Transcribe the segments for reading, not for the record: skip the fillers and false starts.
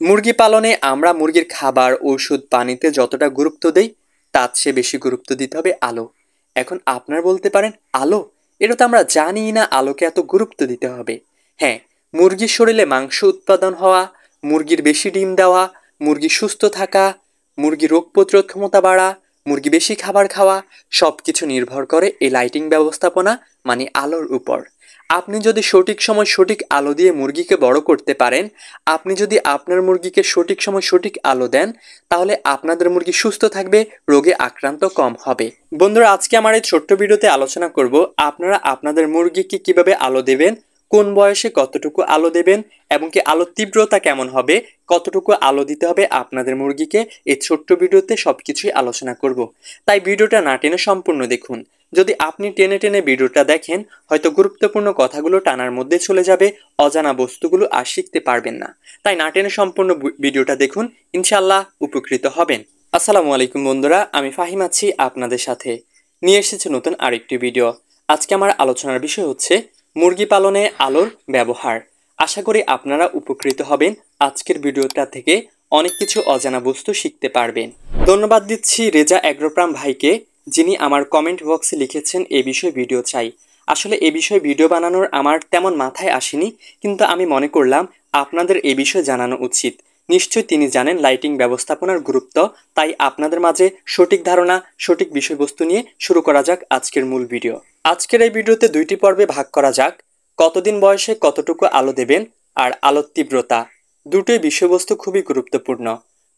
মুরগি পালনে আমরা মুরগির খাবার, ওষুধ, পানিতে যতটা গুরুত্ব দেই তার চেয়ে বেশি গুরুত্ব দিতে হবে আলো। এখন আপনারা বলতে পারেন, আলো? এটা তো আমরা জানিই না আলোকে এত গুরুত্ব দিতে হবে। হ্যাঁ, মুরগির শরীরে মাংস উৎপাদন হওয়া, মুরগির বেশি ডিম দেওয়া, মুরগি সুস্থ থাকা, মুরগির রোগ প্রতিরোধ ক্ষমতা বাড়া, মুরগি বেশি খাবার খাওয়া সবকিছু নির্ভর করে এই লাইটিং ব্যবস্থাপনা মানে আলোর উপর। আপনি যদি সঠিক সময় সঠিক আলো দিয়ে মুরগিকে বড় করতে পারেন, আপনি যদি আপনার মুরগিকে সঠিক সময় সঠিক আলো দেন, তাহলে আপনাদের মুরগি সুস্থ থাকবে, রোগে আক্রান্ত কম হবে। বন্ধুরা, আজকে আমার এই ছোট্ট ভিডিওতে আলোচনা করব আপনারা আপনাদের মুরগিকে কিভাবে আলো দেবেন, কোন বয়সে কতটুকু আলো দেবেন, এবং কি আলোর তীব্রতা কেমন হবে, কতটুকু আলো দিতে হবে আপনাদের মুরগিকে। এই ছোট্ট ভিডিওতে সবকিছুই আলোচনা করব, তাই ভিডিওটা না টেনে সম্পূর্ণ দেখুন। যদি আপনি টেনে টেনে ভিডিওটা দেখেন, হয়তো গুরুত্বপূর্ণ কথাগুলো টানার মধ্যে চলে যাবে, অজানা বস্তুগুলো আর শিখতে পারবেন না। তাই না টেনে সম্পূর্ণ ভিডিওটা দেখুন, ইনশাআল্লাহ উপকৃত হবেন। আসসালামু আলাইকুম বন্ধুরা, আমি ফাহিম আছি আপনাদের সাথে। নিয়ে এসেছি নতুন আরেকটি ভিডিও। আজকে আমার আলোচনার বিষয় হচ্ছে মুরগি পালনে আলোর ব্যবহার। আশা করি আপনারা উপকৃত হবেন। আজকের ভিডিওটা থেকে অনেক কিছু অজানা বস্তু শিখতে পারবেন। ধন্যবাদ দিচ্ছি রেজা অ্যাগ্রোপ্রাম ভাইকে, যিনি আমার কমেন্ট বক্সে লিখেছেন এ বিষয়ে ভিডিও চাই। আসলে এ বিষয়ে ভিডিও বানানোর আমার তেমন মাথায় আসেনি, কিন্তু আমি মনে করলাম আপনাদের এ বিষয়ে জানানো উচিত। নিশ্চয়ই তিনি জানেন লাইটিং ব্যবস্থাপনার গুরুত্ব, তাই আপনাদের মাঝে সঠিক ধারণা, সঠিক বিষয়বস্তু নিয়ে শুরু করা যাক আজকের মূল ভিডিও। আজকের এই ভিডিওতে দুইটি পর্বে ভাগ করা যাক। কতদিন বয়সে কতটুকু আলো দেবেন আর আলোর তীব্রতা, দুটোই বিষয়বস্তু খুবই গুরুত্বপূর্ণ।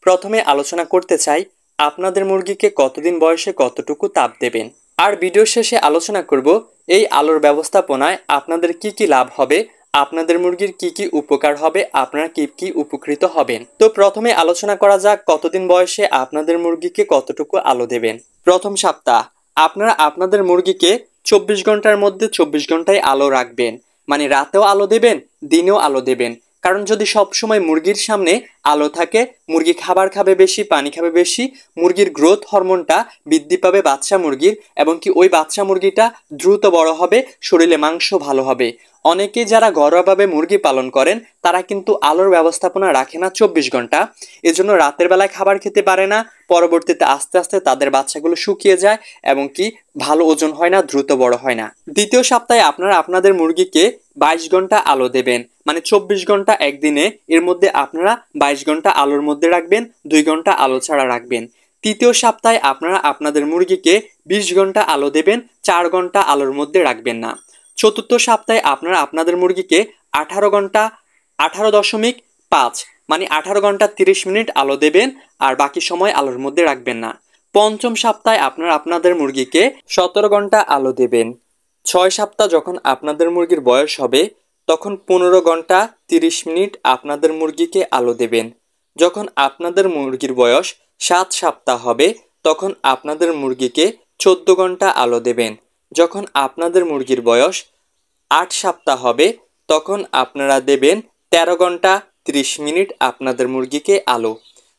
প্রথমে আলোচনা করতে চাই আপনাদের মুরগিকে কতদিন বয়সে কতটুকু তাপ দেবেন, আর ভিডিও শেষে আলোচনা করব এই আলোর ব্যবস্থাপনায় আপনাদের কি কি লাভ হবে, আপনাদের মুরগির কি কি উপকার হবে, আপনারা কি কি উপকৃত হবেন। তো প্রথমে আলোচনা করা যাক কতদিন বয়সে আপনাদের মুরগিকে কতটুকু আলো দেবেন। প্রথম সপ্তাহ আপনারা আপনাদের মুরগিকে 24 ঘন্টার মধ্যে 24 ঘন্টায় আলো রাখবেন, মানে রাতেও আলো দেবেন, দিনেও আলো দেবেন। কারণ যদি সব সময় মুরগির সামনে আলো থাকে, মুরগি খাবার খাবে বেশি, পানি খাবে বেশি, মুরগির গ্রোথ হরমোনটা বৃদ্ধি পাবে বাচ্চা মুরগির, এবং কি ওই বাচ্চা মুরগিটা দ্রুত বড় হবে, শরীরে মাংস ভালো হবে। অনেকেই যারা ঘরোয়াভাবে মুরগি পালন করেন তারা কিন্তু আলোর ব্যবস্থাপনা রাখে না 24 ঘন্টা, এজন্য রাতের বেলায় খাবার খেতে পারে না। পরবর্তীতে আস্তে আস্তে তাদের বাচ্চাগুলো শুকিয়ে যায় এবং কি ভালো ওজন হয় না, দ্রুত বড় হয় না। দ্বিতীয় সপ্তাহে আপনারা আপনাদের মুরগিকে 22 ঘন্টা আলো দেবেন, মানে 24 ঘন্টা একদিনে, এর মধ্যে আপনারা 22 ঘন্টা আলোর মধ্যে রাখবেন, 2 ঘন্টা আলো ছাড়া রাখবেন। তৃতীয় সপ্তাহে আপনারা আপনাদের মুরগিকে 20 ঘন্টা আলো দেবেন, 4 ঘন্টা আলোর মধ্যে রাখবেন না। চতুর্থ সপ্তাহে আপনারা আপনাদের মুরগিকে 18 ঘন্টা 18.5 মানে 18 ঘন্টা 30 মিনিট আলো দেবেন, আর বাকি সময় আলোর মধ্যে রাখবেন না। পঞ্চম সপ্তাহে আপনারা আপনাদের মুরগিকে 17 ঘন্টা আলো দেবেন। 6 সপ্তাহ যখন আপনাদের মুরগির বয়স হবে তখন 15 ঘন্টা 30 মিনিট আপনাদের মুরগিকে আলো দেবেন। যখন আপনাদের মুরগির বয়স 7 সপ্তাহ হবে তখন আপনাদের মুরগিকে 14 ঘন্টা আলো দেবেন। যখন আপনাদের মুরগির বয়স 8 সপ্তাহ হবে তখন আপনারা দেবেন 13 ঘন্টা 30 মিনিট আপনাদের মুরগিকে আলো।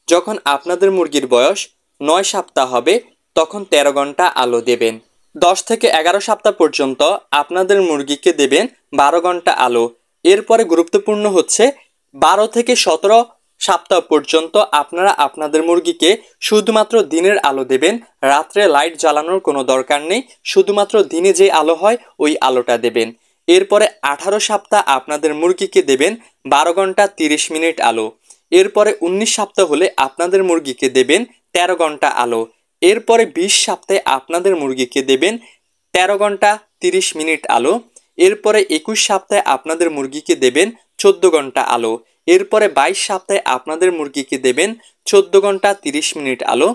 যখন আপনাদের মুরগির বয়স 9 সপ্তাহ হবে তখন 13 ঘন্টা আলো দেবেন। 10 থেকে 11 সপ্তাহ পর্যন্ত আপনাদের মুরগিকে দেবেন 12 ঘন্টা আলো। এরপরে গুরুত্বপূর্ণ হচ্ছে 12 থেকে 17 সপ্তাহ পর্যন্ত আপনারা আপনাদের মুরগিকে শুধুমাত্র দিনের আলো দেবেন, রাত্রে লাইট জ্বালানোর কোনো দরকার নেই, শুধুমাত্র দিনে যে আলো হয় ওই আলোটা দেবেন। এরপরে 18 সপ্তাহ আপনাদের মুরগিকে দেবেন 12 ঘন্টা 30 মিনিট আলো। এরপরে 19 সপ্তাহ হলে আপনাদের মুরগিকে দেবেন 13 ঘন্টা আলো। এরপরে 20 সপ্তাহে আপনাদের মুরগিকে দেবেন 13 ঘন্টা 30 মিনিট আলো। এরপরে 21 সপ্তাহে আপনাদের মুরগিকে দেবেন 14 ঘন্টা আলো। এরপরে 22 সপ্তাহে আপনাদের মুরগিকে দেবেন 14 ঘন্টা 30 মিনিট আলো।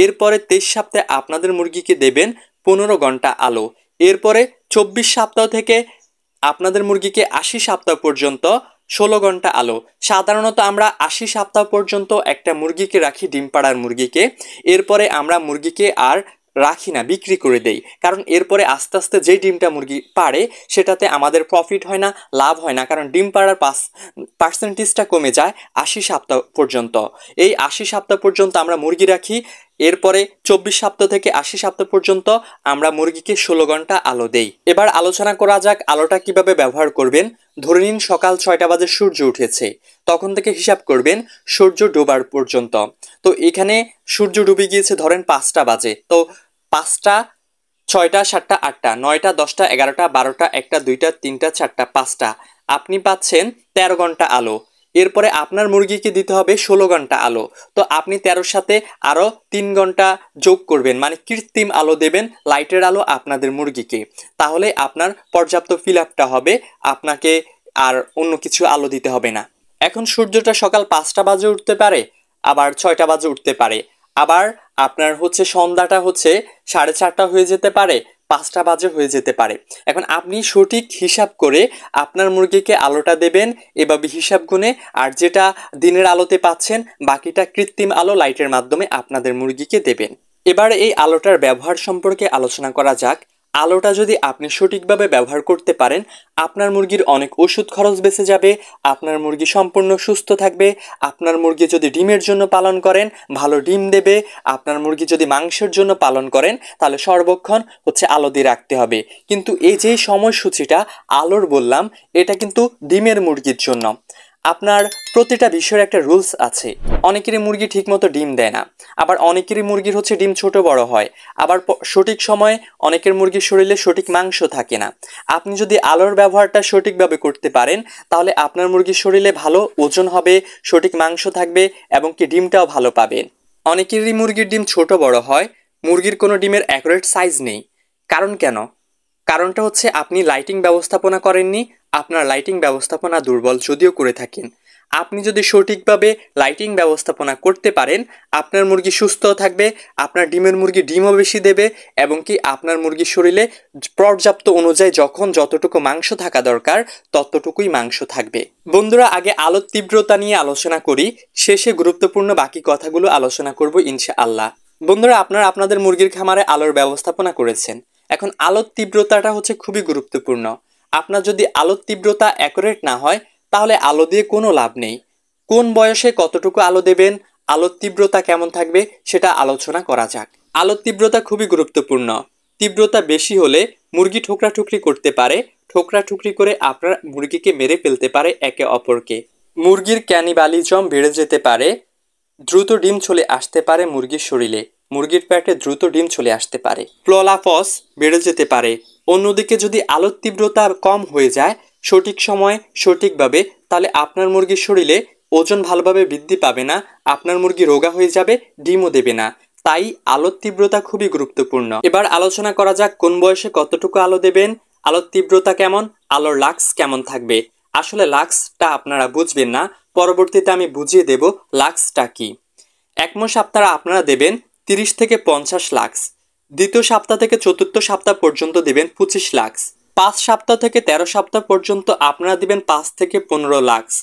এরপরে 23 সপ্তাহে আপনাদের মুরগিকে দেবেন 15 ঘন্টা আলো। এরপরে 24 সপ্তাহ থেকে আপনাদের মুরগিকে 80 সপ্তাহ পর্যন্ত 16 ঘন্টা আলো। সাধারণত আমরা 80 সপ্তাহ পর্যন্ত একটা মুরগিকে রাখি, ডিম পাড়ার মুরগিকে। এরপরে আমরা মুরগিকে আর রাখি না, বিক্রি করে দেই, কারণ এরপরে আস্তে আস্তে যেই ডিমটা মুরগি পাড়ে সেটাতে আমাদের প্রফিট হয় না, লাভ হয় না, কারণ ডিম পাড়ার পার্সেন্টেজটা কমে যায় 80 সপ্তাহ পর্যন্ত। এই 80 সপ্তাহ পর্যন্ত আমরা মুরগি রাখি। এরপরে 24 সপ্তাহ থেকে 80 সপ্তাহ পর্যন্ত আমরা মুরগিকে 16 ঘন্টা আলো দেই। এবার আলোচনা করা যাক আলোটা কিভাবে ব্যবহার করবেন। ধরে নিন সকাল 6টা বাজে সূর্য উঠেছে, তখন থেকে হিসাব করবেন সূর্য ডোবার পর্যন্ত। তো এখানে সূর্য ডুবে গিয়েছে ধরেন 5টা বাজে, তো 5টা, 6টা, 7টা, 8টা, 9টা, 10টা, 11টা, 12টা, 1টা, 2টা, 3টা, 4টা, 5টা, আপনি পাচ্ছেন 13 ঘন্টা আলো। এরপরে আপনার মুরগিকে দিতে হবে 16 ঘন্টা আলো। তো আপনি 13-র সাথে আরও 3 ঘন্টা যোগ করবেন, মানে কৃত্রিম আলো দেবেন, লাইটের আলো আপনাদের মুরগিকে। তাহলে আপনার পর্যাপ্ত ফিল আপটা হবে, আপনাকে আর অন্য কিছু আলো দিতে হবে না। এখন সূর্যটা সকাল 5টা বাজে উঠতে পারে, আবার 6টা বাজে উঠতে পারে, আবার আপনার সন্ধ্যাটা 4:30 হয়ে যেতে পারে, 5টা বাজে হয়ে যেতে পারে। এখন আপনি সঠিক হিসাব করে আপনার মুরগিকে আলোটা দেবেন এভাবে হিসাব গুনে, আর যেটা দিনের আলোতে পাচ্ছেন বাকিটা কৃত্রিম আলো লাইটের মাধ্যমে আপনাদের মুরগিকে দেবেন। এবার এই আলোটার ব্যবহার সম্পর্কে আলোচনা করা যাক। আলোটা যদি আপনি সঠিকভাবে ব্যবহার করতে পারেন, আপনার মুরগির অনেক ওষুধ খরচ বেঁচে যাবে, আপনার মুরগি সম্পূর্ণ সুস্থ থাকবে। আপনার মুরগি যদি ডিমের জন্য পালন করেন, ভালো ডিম দেবে। আপনার মুরগি যদি মাংসের জন্য পালন করেন, তাহলে সর্বক্ষণ আলো দিয়ে রাখতে হবে। কিন্তু এই যে সময়সূচিটা আলোর বললাম, এটা কিন্তু ডিমের মুরগির জন্য। আপনার প্রতিটা বিষয়ের একটা রুলস আছে। অনেকেরই মুরগি ঠিকমতো ডিম দেয় না, আবার অনেকেরই মুরগির ডিম ছোট বড় হয়, আবার সঠিক সময়ে অনেকের মুরগির শরীরে সঠিক মাংস থাকে না। আপনি যদি আলোর ব্যবহারটা সঠিকভাবে করতে পারেন, তাহলে আপনার মুরগির শরীরে ভালো ওজন হবে, সঠিক মাংস থাকবে এবং কি ডিমটাও ভালো পাবেন। অনেকেরই মুরগির ডিম ছোট বড় হয়, মুরগির কোনো ডিমের অ্যাকুরেট সাইজ নেই। কারণ কেন? কারণটা আপনি লাইটিং ব্যবস্থাপনা করেননি। আপনার লাইটিং ব্যবস্থাপনা দুর্বল যদিও করে থাকেন। আপনি যদি সঠিকভাবে লাইটিং ব্যবস্থাপনা করতে পারেন, আপনার মুরগি সুস্থ থাকবে, আপনার ডিমের মুরগি ডিমও বেশি দেবে এবং কি আপনার মুরগির শরীরে পর্যাপ্ত অনুযায়ী যখন যতটুকু মাংস থাকা দরকার ততটুকুই মাংস থাকবে। বন্ধুরা, আগে আলোর তীব্রতা নিয়ে আলোচনা করি, শেষে গুরুত্বপূর্ণ বাকি কথাগুলো আলোচনা করব ইনশাআল্লাহ। বন্ধুরা, আপনারা আপনাদের মুরগির খামারে আলোর ব্যবস্থাপনা করেছেন। এখন আলোর তীব্রতাটা খুবই গুরুত্বপূর্ণ। আপনার যদি আলোর তীব্রতা অ্যাকুরেট না হয়, তাহলে আলো দিয়ে কোনো লাভ নেই। কোন বয়সে কতটুকু আলো দেবেন, আলোর তীব্রতা কেমন থাকবে সেটা আলোচনা করা যাক। আলোর তীব্রতা খুবই গুরুত্বপূর্ণ। তীব্রতা বেশি হলে মুরগি ঠোকরাঠুকরি করতে পারে, ঠোকরাঠুকরি করে আপনার মুরগিকে মেরে ফেলতে পারে একে অপরকে। মুরগির ক্যানিবালিজম বেড়ে যেতে পারে, দ্রুত ডিম চলে আসতে পারে মুরগির শরীরে, মুরগির পেটে দ্রুত ডিম চলে আসতে পারে, প্রলাপস বেড়ে যেতে পারে। অন্যদিকে যদি আলোর তীব্রতা কম হয়ে যায় সঠিক সময়ে সঠিকভাবে, তাহলে আপনার মুরগির শরীরে ওজন ভালোভাবে বৃদ্ধি পাবে না, আপনার মুরগি রোগা হয়ে যাবে, ডিমও দেবে না। তাই আলোর তীব্রতা খুবই গুরুত্বপূর্ণ। এবার আলোচনা করা যাক কোন বয়সে কতটুকু আলো দেবেন, আলোর তীব্রতা কেমন, আলোর লাক্স কেমন থাকবে। আসলে লাক্সটা আপনারা বুঝবেন না, পরবর্তীতে আমি বুঝিয়ে দেব লাক্সটা কি। 1 মাস আপনারা দেবেন 30 থেকে 50 লাক্স, দ্বিতীয় সপ্তাহ থেকে চতুর্থ সপ্তাহ পর্যন্ত দেবেন 25 লাক্স, 5 সপ্তাহ থেকে 13 সপ্তাহ পর্যন্ত আপনারা দিবেন 5 থেকে 15 লাক্স,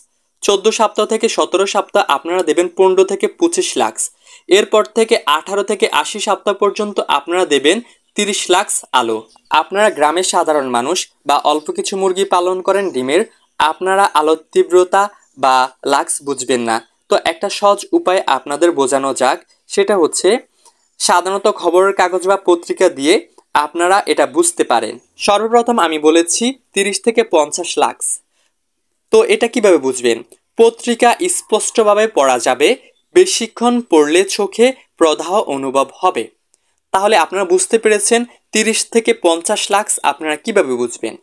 14 সপ্তাহ থেকে 17 সপ্তাহ আপনারা দেবেন 15 থেকে 25 লাক্স, এরপর থেকে 18 থেকে 80 সপ্তাহ পর্যন্ত আপনারা দেবেন 30 লাক্স আলো। আপনারা গ্রামের সাধারণ মানুষ বা অল্প কিছু মুরগি পালন করেন ডিমের, আপনারা আলোর তীব্রতা বা লাক্স বুঝবেন না। তো একটা সহজ উপায় আপনাদের বোঝানো যাক, সেটা সাধারণত খবরের কাগজ বা পত্রিকা দিয়ে আপনারা এটা বুঝতে পারেন। সর্বপ্রথম আমি বলেছি 30 থেকে 50 লাক্স। তো এটা কিভাবে বুঝবেন? পত্রিকা স্পষ্টভাবে পড়া যাবে, বেশিক্ষণ পড়লে চোখে প্রদাহ অনুভব হবে। তাহলে আপনারা বুঝতে পেরেছেন 30 থেকে 50 লাক্স আপনারা কিভাবে বুঝবেন।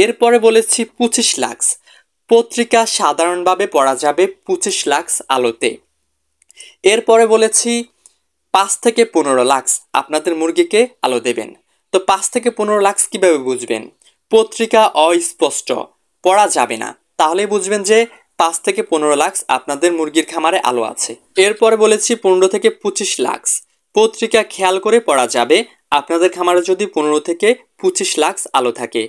এরপরে বলেছি 25 লাক্স। পত্রিকা সাধারণভাবে পড়া যাবে 25 লাক্স আলোতে। এরপরে বলেছি 5 থেকে 15 লাক্স আপনাদের মুরগিকে আলো দেবেন। তো 5 থেকে 15 লাক্স কিভাবে বুঝবেন? পত্রিকা অস্পষ্ট, পড়া যাবে না, তাহলে বুঝবেন যে 5 থেকে 15 লাক্স আপনাদের মুরগির খামারে আলো আছে। এরপরে বলেছি 15 থেকে 25 লাক্স। পত্রিকা খেয়াল করে পড়া যাবে, আপনাদের খামারে যদি 15 থেকে 25 লাক্স আলো থাকে।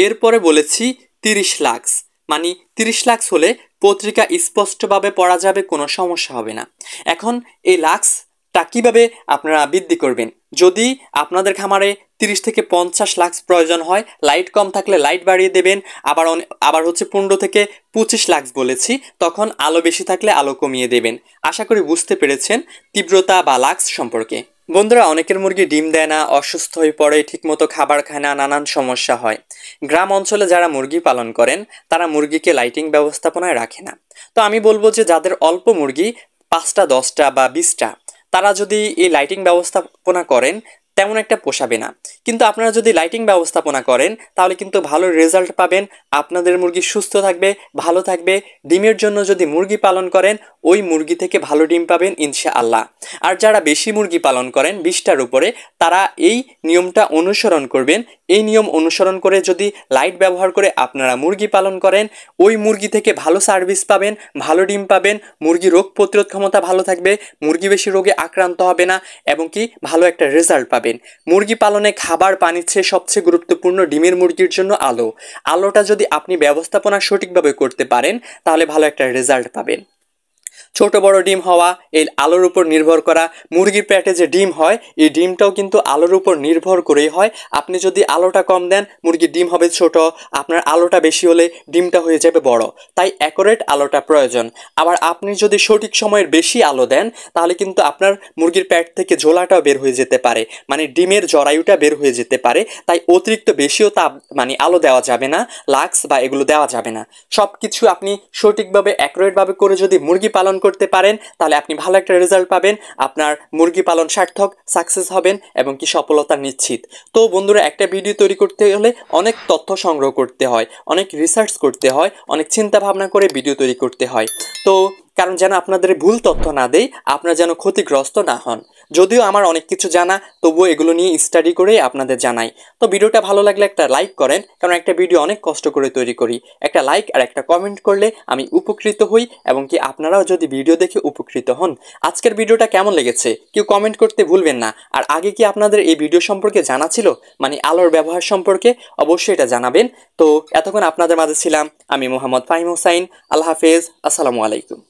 এরপরে বলেছি 30 লাক্স, মানে 30 লাক্স হলে পত্রিকা স্পষ্টভাবে পড়া যাবে, কোনো সমস্যা হবে না। এখন এই লাক্স তা কীভাবে আপনারা বৃদ্ধি করবেন? যদি আপনাদের খামারে 30 থেকে 50 লাক্স প্রয়োজন হয়, লাইট কম থাকলে লাইট বাড়িয়ে দেবেন। আবার হচ্ছে 15 থেকে 25 লাক্স বলেছি, তখন আলো বেশি থাকলে আলো কমিয়ে দেবেন। আশা করি বুঝতে পেরেছেন তীব্রতা বা লাক্স সম্পর্কে। বন্ধুরা, অনেকের মুরগি ডিম দেয় না, অসুস্থ হয়ে পড়ে, ঠিকমতো খাবার খায় না, নানান সমস্যা হয়। গ্রাম অঞ্চলে যারা মুরগি পালন করেন তারা মুরগিকে লাইটিং ব্যবস্থাপনায় রাখে না। তো আমি বলবো যে যাদের অল্প মুরগি, 5টা 10টা বা 20টা, তারা যদি এই লাইটিং ব্যবস্থাপনা করেন তেমন একটা পোষাবে না। কিন্তু আপনারা যদি লাইটিং ব্যবস্থাপনা করেন তাহলে কিন্তু ভালো রেজাল্ট পাবেন। আপনাদের মুরগি সুস্থ থাকবে, ভালো থাকবে। ডিমের জন্য যদি মুরগি পালন করেন ওই মুরগি থেকে ভালো ডিম পাবেন ইনশাআল্লাহ। আর যারা বেশি মুরগি পালন করেন 20টার উপরে, তারা এই নিয়মটা অনুসরণ করবেন। এই নিয়ম অনুসরণ করে যদি লাইট ব্যবহার করে আপনারা মুরগি পালন করেন, ওই মুরগি থেকে ভালো সার্ভিস পাবেন, ভালো ডিম পাবেন, মুরগি রোগ প্রতিরোধ ক্ষমতা ভালো থাকবে, মুরগি বেশি রোগে আক্রান্ত হবে না, এবং কি ভালো একটা রেজাল্ট পাবেন। মুরগি পালনে খাবার পানির চেয়ে সবচেয়ে গুরুত্বপূর্ণ ডিমের মুরগির জন্য আলো। আলোটা যদি আপনি ব্যবস্থাপনা সঠিকভাবে করতে পারেন তাহলে ভালো একটা রেজাল্ট পাবেন। ছোট বড় ডিম হওয়া এই আলোর উপর নির্ভর করা। মুরগির পেটে যে ডিম হয় এই ডিমটাও কিন্তু আলোর উপর নির্ভর করেই হয়। আপনি যদি আলোটা কম দেন মুরগির ডিম হবে ছোট, আপনার আলোটা বেশি হলে ডিমটা হয়ে যাবে বড়। তাই অ্যাকুরেট আলোটা প্রয়োজন। আবার আপনি যদি সঠিক সময়ের বেশি আলো দেন তাহলে কিন্তু আপনার মুরগির পেট থেকে ঝোলাটাও বের হয়ে যেতে পারে, মানে ডিমের জরায়ুটা বের হয়ে যেতে পারে। তাই অতিরিক্ত বেশিও তাপ মানে আলো দেওয়া যাবে না, লাক্স বা এগুলো দেওয়া যাবে না। সব কিছু আপনি সঠিকভাবে অ্যাকুরেটভাবে করে যদি মুরগি পালন করতে পারেন তাহলে আপনি ভালো একটা রেজাল্ট পাবেন। আপনার মুরগি পালন সার্থক, সাকসেস হবেন এবং কি সফলতা নিশ্চিত। তো বন্ধুরা, একটা ভিডিও তৈরি করতে হলে অনেক তথ্য সংগ্রহ করতে হয়, অনেক রিসার্চ করতে হয়, অনেক চিন্তা ভাবনা করে ভিডিও তৈরি করতে হয়। তো কারণ যেন আপনাদের ভুল তথ্য না দেই, আপনারা যেন ক্ষতিগ্রস্ত না হন। যদিও আমার অনেক কিছু জানা, তবুও এগুলো নিয়ে স্টাডি করেই আপনাদের জানাই। তো ভিডিওটা ভালো লাগলে একটা লাইক করেন, কারণ একটা ভিডিও অনেক কষ্ট করে তৈরি করি। একটা লাইক আর একটা কমেন্ট করলে আমি উপকৃত হই, এবং কি আপনারাও যদি ভিডিও দেখে উপকৃত হন। আজকের ভিডিওটা কেমন লেগেছে কেউ কমেন্ট করতে ভুলবেন না। আর আগে কি আপনাদের এই ভিডিও সম্পর্কে জানা ছিল, মানে আলোর ব্যবহার সম্পর্কে? অবশ্যই এটা জানাবেন। তো এতক্ষণ আপনাদের মাঝে ছিলাম আমি মোহাম্মদ ফাহিম হোসাইন। আল্লাহ হাফেজ, আসসালামু আলাইকুম।